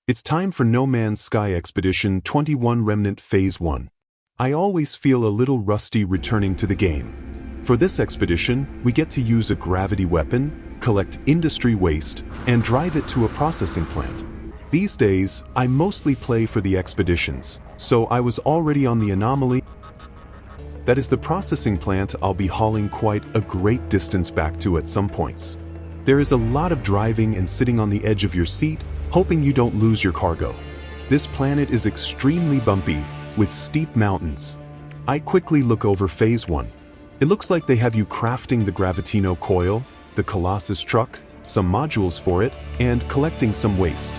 It's time for No Man's Sky Expedition 21 Remnant Phase 1. I always feel a little rusty returning to the game. For this expedition, we get to use a gravity weapon, collect industry waste, and drive it to a processing plant. These days, I mostly play for the expeditions, so I was already on the anomaly. That is the processing plant I'll be hauling quite a great distance back to at some points. There is a lot of driving and sitting on the edge of your seat, hoping you don't lose your cargo. This planet is extremely bumpy, with steep mountains. I quickly look over Phase 1. It looks like they have you crafting the Gravitino Coil, the Colossus truck, some modules for it, and collecting some waste.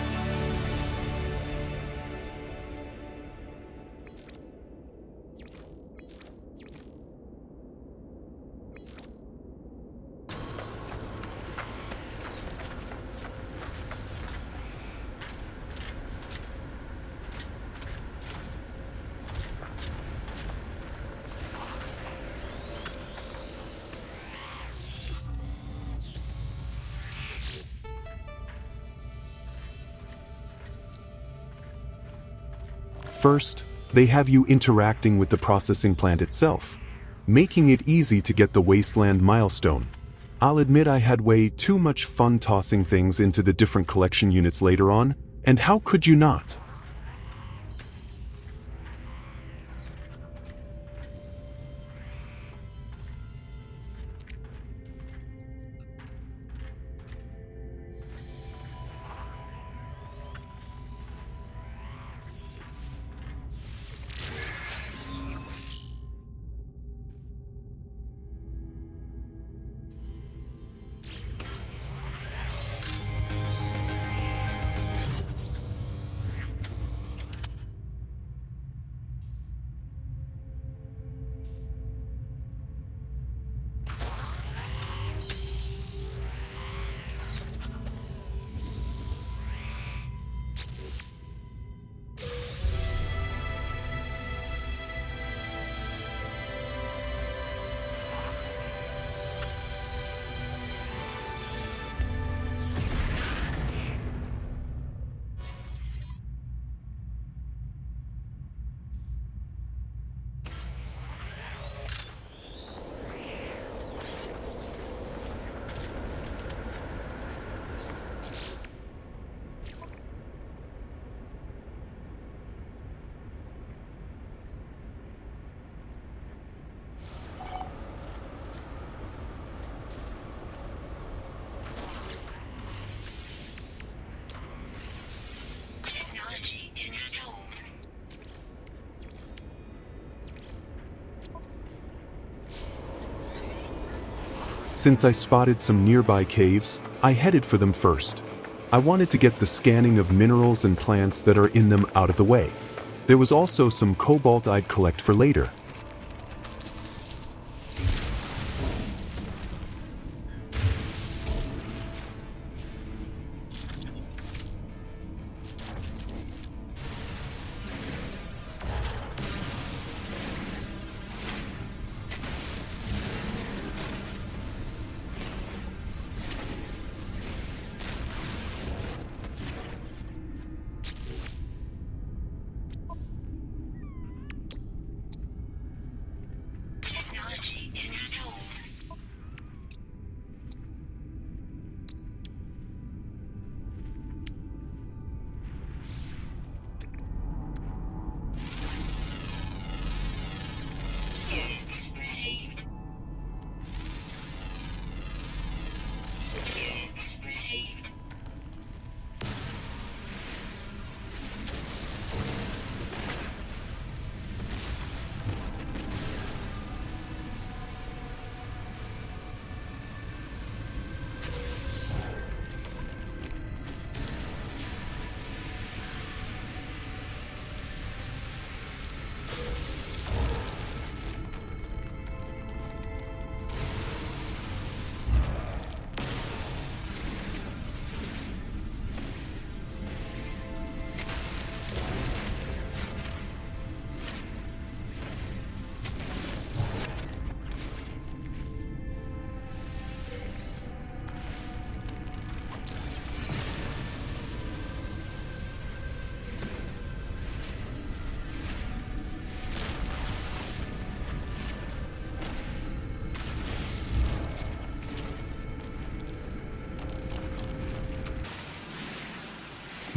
First, they have you interacting with the processing plant itself, making it easy to get the Wasteland Milestone. I'll admit I had way too much fun tossing things into the different collection units later on, and how could you not? Since I spotted some nearby caves, I headed for them first. I wanted to get the scanning of minerals and plants that are in them out of the way. There was also some cobalt I'd collect for later.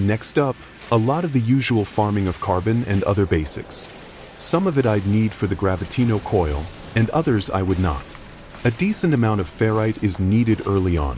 Next up, a lot of the usual farming of carbon and other basics. Some of it I'd need for the Gravitino Coil, and others I would not. A decent amount of ferrite is needed early on.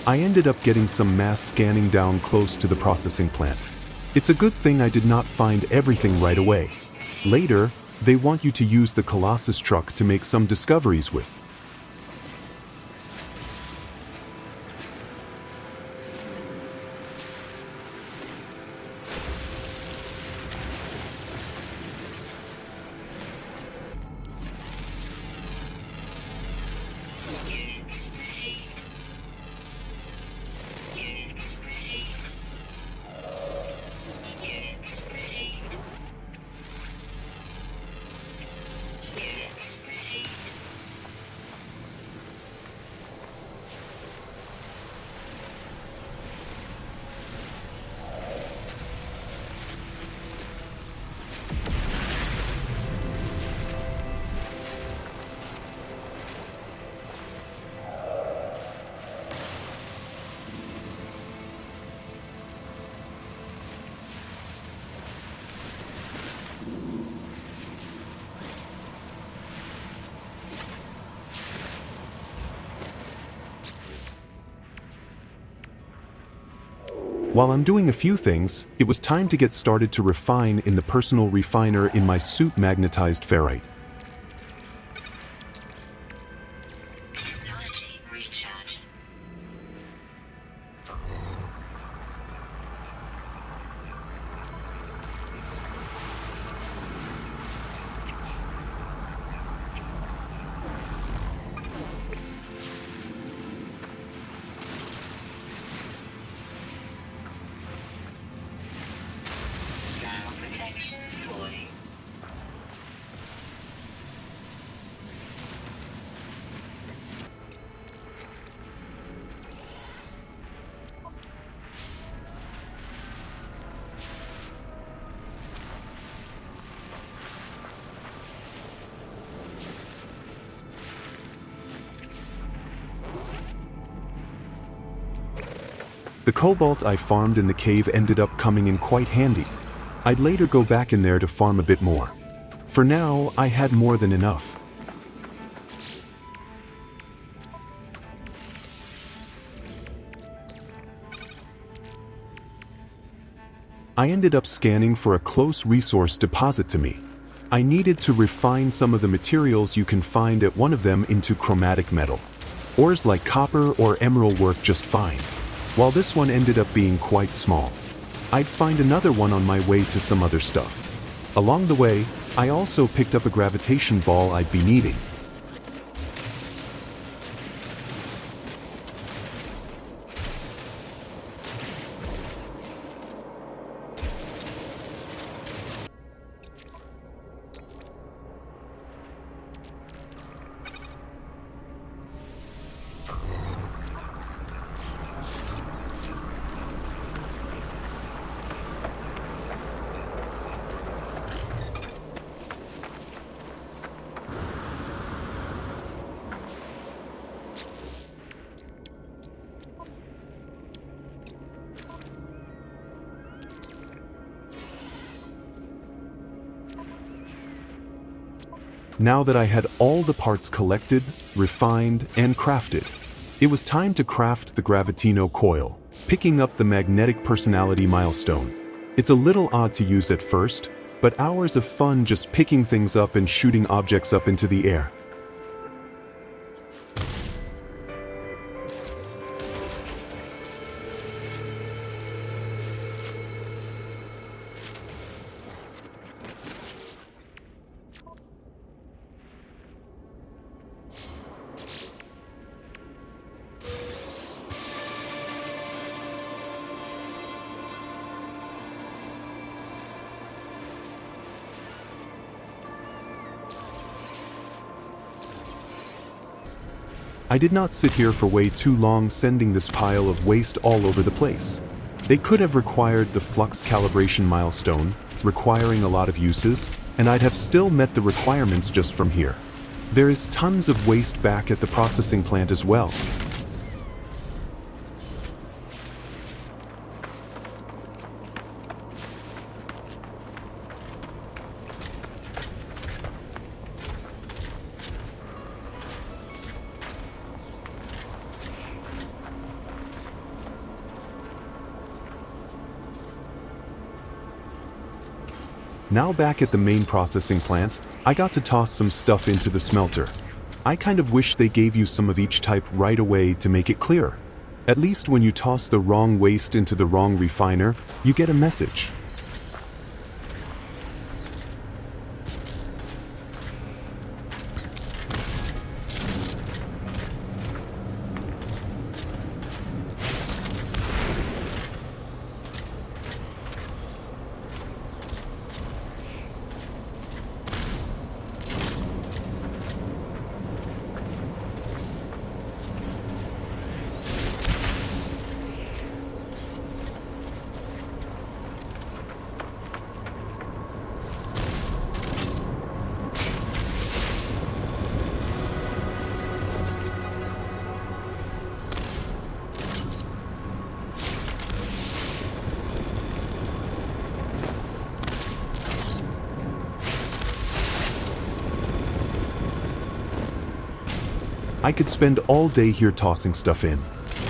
I ended up getting some mass scanning down close to the processing plant. It's a good thing I did not find everything right away. Later, they want you to use the Colossus truck to make some discoveries with. While I'm doing a few things, it was time to get started to refine in the personal refiner in my suit magnetized ferrite. Technology recharge. Protection fully. The cobalt I farmed in the cave ended up coming in quite handy. I'd later go back in there to farm a bit more. For now, I had more than enough. I ended up scanning for a close resource deposit to me. I needed to refine some of the materials you can find at one of them into chromatic metal. Ores like copper or emerald work just fine, while this one ended up being quite small. I'd find another one on my way to some other stuff. Along the way, I also picked up a gravitation ball I'd be needing. Now that I had all the parts collected, refined, and crafted, it was time to craft the Gravitino Coil, picking up the Magnetic Personality Milestone. It's a little odd to use at first, but hours of fun just picking things up and shooting objects up into the air. I did not sit here for way too long sending this pile of waste all over the place. They could have required the Flux Calibration Milestone, requiring a lot of uses, and I'd have still met the requirements just from here. There is tons of waste back at the processing plant as well. Now back at the main processing plant, I got to toss some stuff into the smelter. I kind of wish they gave you some of each type right away to make it clear. At least when you toss the wrong waste into the wrong refiner, you get a message. I could spend all day here tossing stuff in.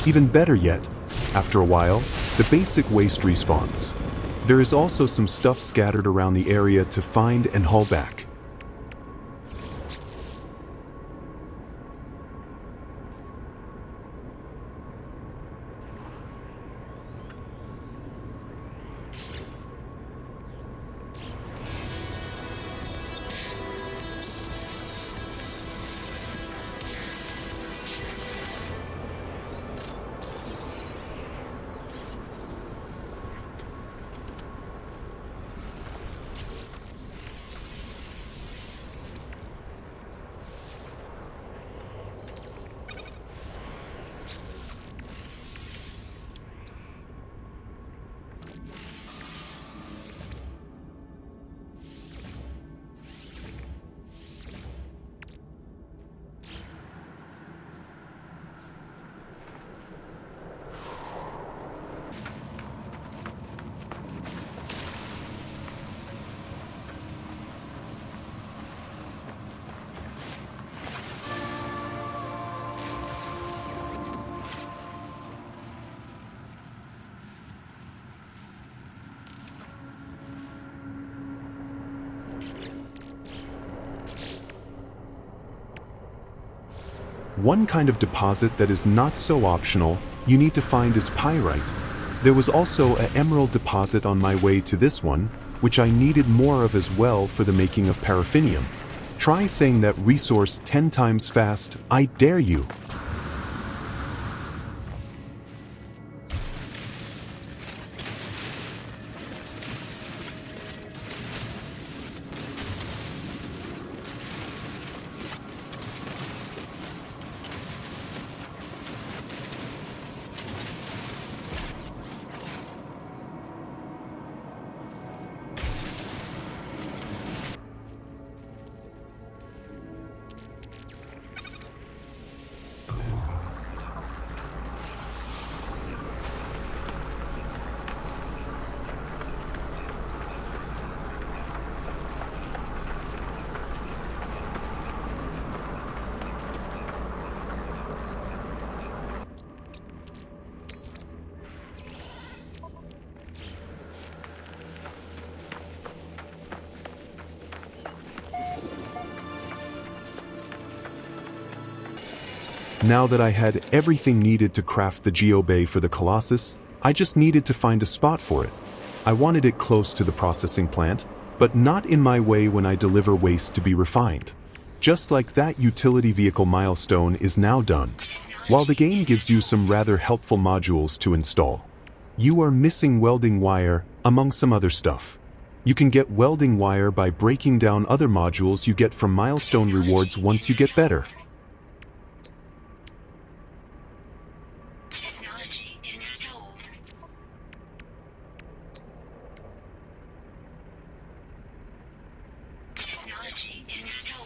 Even better yet, after a while, the basic waste respawns. There is also some stuff scattered around the area to find and haul back. One kind of deposit that is not so optional you need to find is Pyrite. There was also an emerald deposit on my way to this one, which I needed more of as well for the making of Paraffinium. Try saying that resource 10 times fast, I dare you. Now that I had everything needed to craft the geobay for the Colossus, I just needed to find a spot for it. I wanted it close to the processing plant, but not in my way when I deliver waste to be refined. Just like that, utility vehicle milestone is now done. While the game gives you some rather helpful modules to install, you are missing welding wire, among some other stuff. You can get welding wire by breaking down other modules you get from milestone rewards once you get better. Technology installed. Technology installed.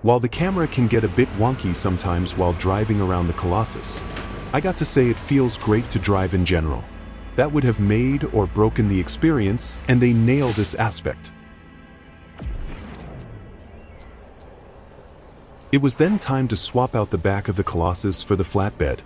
While the camera can get a bit wonky sometimes while driving around the Colossus, I got to say it feels great to drive in general. That would have made or broken the experience, and they nail this aspect. It was then time to swap out the back of the Colossus for the flatbed.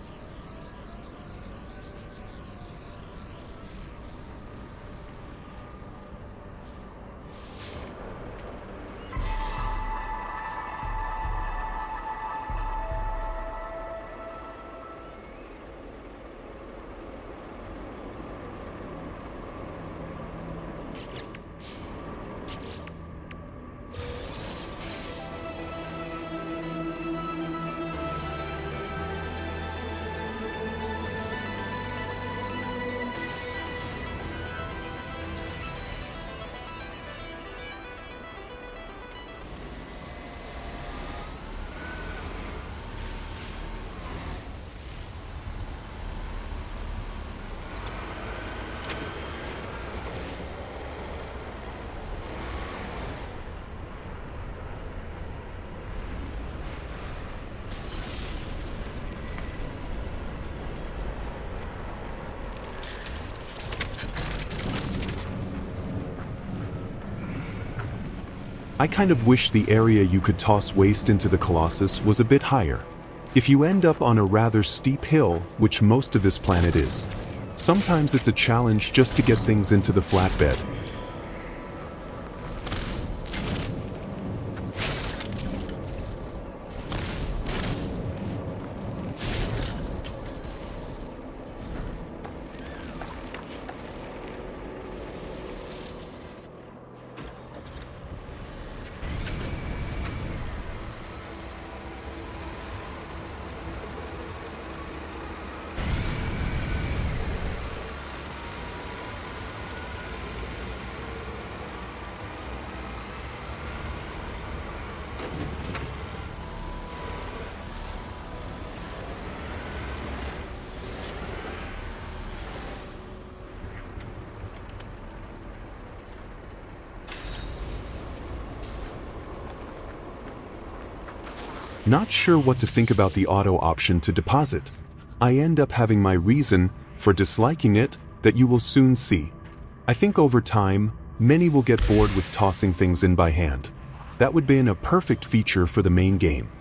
I kind of wish the area you could toss waste into the Colossus was a bit higher. If you end up on a rather steep hill, which most of this planet is, sometimes it's a challenge just to get things into the flatbed. Not sure what to think about the auto option to deposit. I end up having my reason for disliking it that you will soon see. I think over time, many will get bored with tossing things in by hand. That would be a perfect feature for the main game.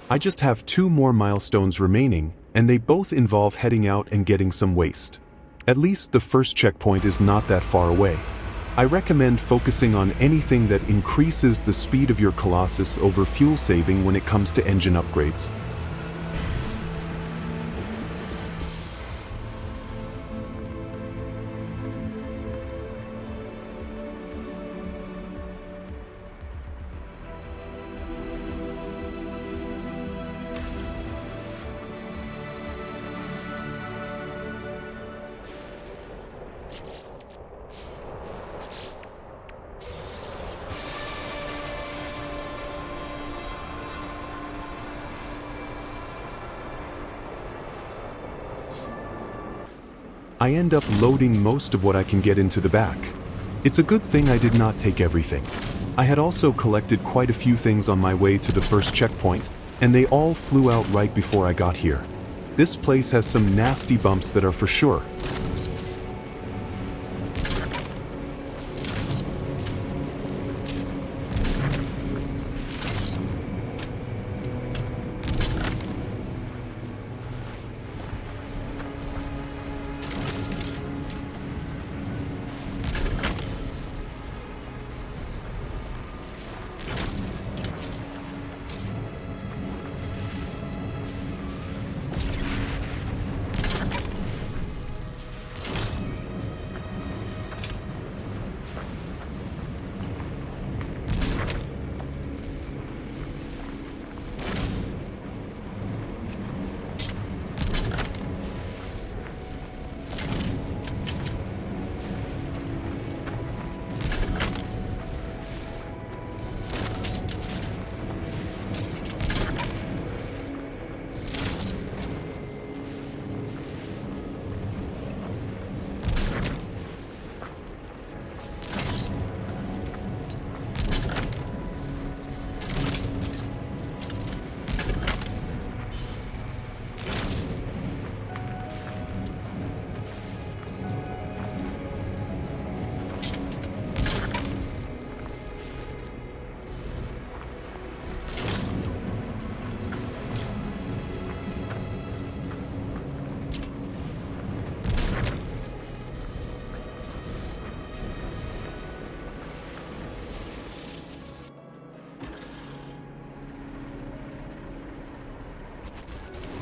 I just have 2 more milestones remaining, and they both involve heading out and getting some waste. At least the first checkpoint is not that far away. I recommend focusing on anything that increases the speed of your Colossus over fuel saving when it comes to engine upgrades. I end up loading most of what I can get into the back. It's a good thing I did not take everything. I had also collected quite a few things on my way to the first checkpoint, and they all flew out right before I got here. This place has some nasty bumps that are for sure.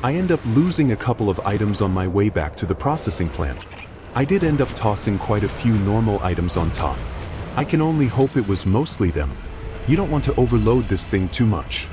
I end up losing a couple of items on my way back to the processing plant. I did end up tossing quite a few normal items on top. I can only hope it was mostly them. You don't want to overload this thing too much.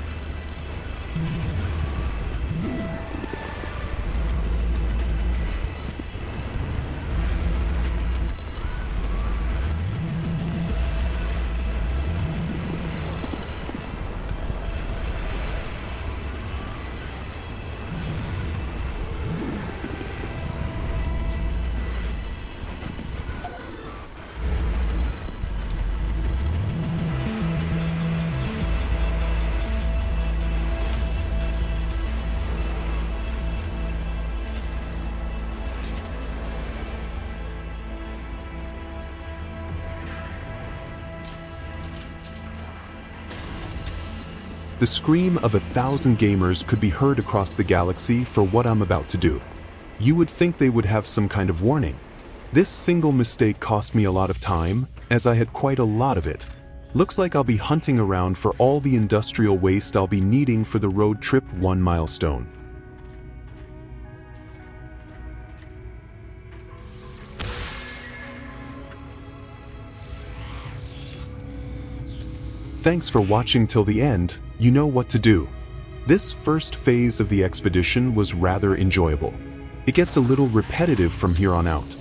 The scream of 1,000 gamers could be heard across the galaxy for what I'm about to do. You would think they would have some kind of warning. This single mistake cost me a lot of time, as I had quite a lot of it. Looks like I'll be hunting around for all the industrial waste I'll be needing for the road trip 1 milestone. Thanks for watching till the end. You know what to do. This first phase of the expedition was rather enjoyable. It gets a little repetitive from here on out.